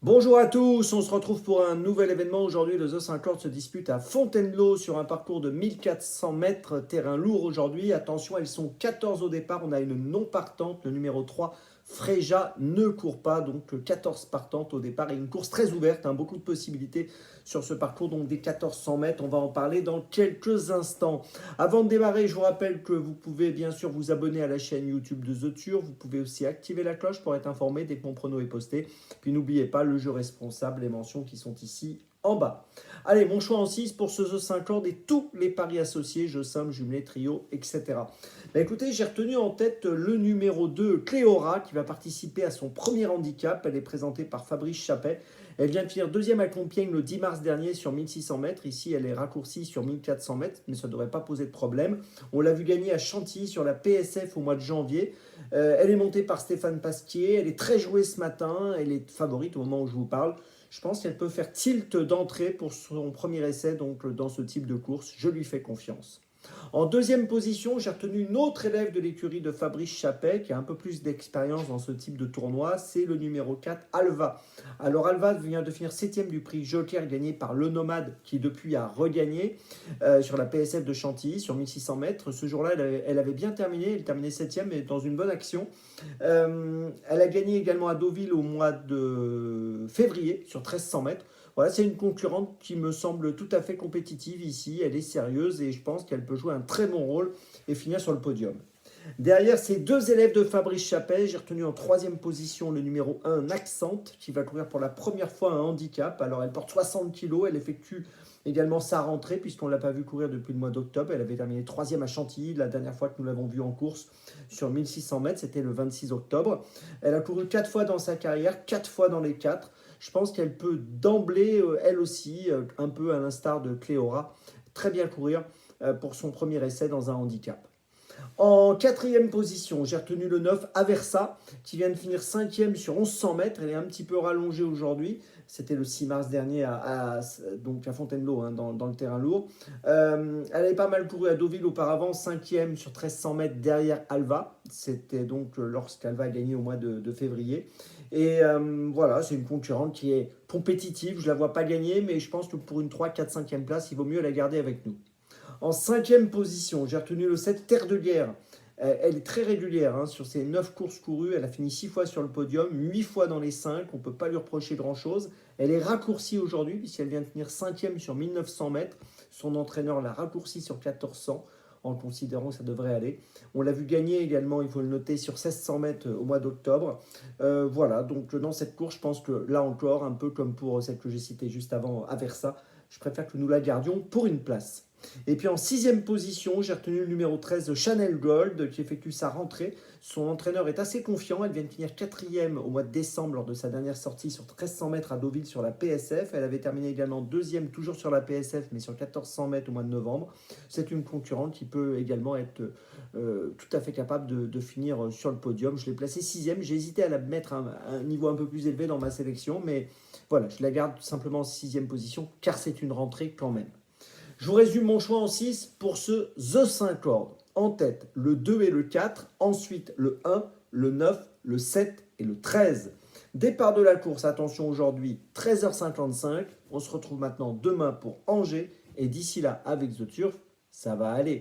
Bonjour à tous, on se retrouve pour un nouvel événement. Aujourd'hui, le The 50 se dispute à Fontainebleau sur un parcours de 1400 mètres, terrain lourd aujourd'hui. Attention, elles sont 14 au départ. On a une non partante, le numéro 3, Fréja, ne court pas. Donc 14 partantes au départ et une course très ouverte, beaucoup de possibilités sur ce parcours, donc des 1400 mètres. On va en parler dans quelques instants. Avant de démarrer, je vous rappelle que vous pouvez bien sûr vous abonner à la chaîne YouTube de The Turf. Vous pouvez aussi activer la cloche pour être informé dès que mon prono est posté. Puis n'oubliez pas le jeu responsable, les mentions qui sont ici en bas. Allez, mon choix en 6 pour ce The 50 et tous les paris associés, jeux simples, jumelés, trio, etc. Écoutez, j'ai retenu en tête le numéro 2, Cléora, qui va participer à son premier handicap. Elle est présentée par Fabrice Chappet. Elle vient de finir deuxième à Compiègne le 10 mars dernier sur 1600 mètres. Ici, elle est raccourcie sur 1400 mètres, mais ça ne devrait pas poser de problème. On l'a vu gagner à Chantilly sur la PSF au mois de janvier. Elle est montée par Stéphane Pasquier. Elle est très jouée ce matin. Elle est favorite au moment où je vous parle. Je pense qu'elle peut faire tilt d'entrée pour son premier essai donc dans ce type de course. Je lui fais confiance. En deuxième position, j'ai retenu une autre élève de l'écurie de Fabrice Chappet qui a un peu plus d'expérience dans ce type de tournoi. C'est le numéro 4, Alva. Alors Alva vient de finir 7e du prix Joker gagné par Le Nomade qui depuis a regagné sur la PSF de Chantilly sur 1600 mètres. Ce jour-là, elle avait bien terminé. Elle terminait 7e mais dans une bonne action. Elle a gagné également à Deauville au mois de février sur 1300 mètres. Voilà, c'est une concurrente qui me semble tout à fait compétitive ici. Elle est sérieuse et je pense qu'elle peut jouer un très bon rôle et finir sur le podium. Derrière ces deux élèves de Fabrice Chappet, j'ai retenu en troisième position le numéro 1, Accent, qui va courir pour la première fois un handicap. Alors elle porte 60 kg, elle effectue également sa rentrée puisqu'on ne l'a pas vu courir depuis le mois d'octobre. Elle avait terminé 3e à Chantilly la dernière fois que nous l'avons vue en course sur 1600 mètres, c'était le 26 octobre. Elle a couru 4 fois dans sa carrière, 4 fois dans les 4. Je pense qu'elle peut d'emblée, elle aussi, un peu à l'instar de Cléora, très bien courir pour son premier essai dans un handicap. En quatrième position, j'ai retenu le 9, Aversa, qui vient de finir 5e sur 1100 mètres. Elle est un petit peu rallongée aujourd'hui. C'était le 6 mars dernier donc à Fontainebleau, dans le terrain lourd. Elle avait pas mal couru à Deauville auparavant, 5e sur 1300 mètres derrière Alva. C'était donc lorsqu'Alva a gagné au mois de février. Et voilà, c'est une concurrente qui est compétitive. Je ne la vois pas gagner, mais je pense que pour une 3, 4, 5e place, il vaut mieux la garder avec nous. En 5e position, j'ai retenu le 7, Terre de Guerre. Elle est très régulière sur ses 9 courses courues. Elle a fini 6 fois sur le podium, 8 fois dans les 5. On ne peut pas lui reprocher grand-chose. Elle est raccourcie aujourd'hui puisqu'elle vient de finir 5e sur 1900 mètres. Son entraîneur l'a raccourcie sur 1400 en considérant que ça devrait aller. On l'a vu gagner également, il faut le noter, sur 1600 mètres au mois d'octobre. Voilà, donc dans cette course, je pense que là encore, un peu comme pour celle que j'ai citée juste avant, Aversa, je préfère que nous la gardions pour une place. Et puis en 6e position, j'ai retenu le numéro 13, Chanel Gold, qui effectue sa rentrée. Son entraîneur est assez confiant. Elle vient de finir 4e au mois de décembre lors de sa dernière sortie sur 1300 mètres à Deauville sur la PSF. Elle avait terminé également 2e toujours sur la PSF, mais sur 1400 mètres au mois de novembre. C'est une concurrente qui peut également être tout à fait capable de finir sur le podium. Je l'ai placée 6e. J'ai hésité à la mettre à un niveau un peu plus élevé dans ma sélection, mais voilà, je la garde tout simplement en 6e position, car c'est une rentrée quand même. Je vous résume mon choix en 6 pour ce The 50. En tête, le 2 et le 4. Ensuite, le 1, le 9, le 7 et le 13. Départ de la course, attention aujourd'hui, 13h55. On se retrouve maintenant demain pour Angers. Et d'ici là, avec The Turf, ça va aller.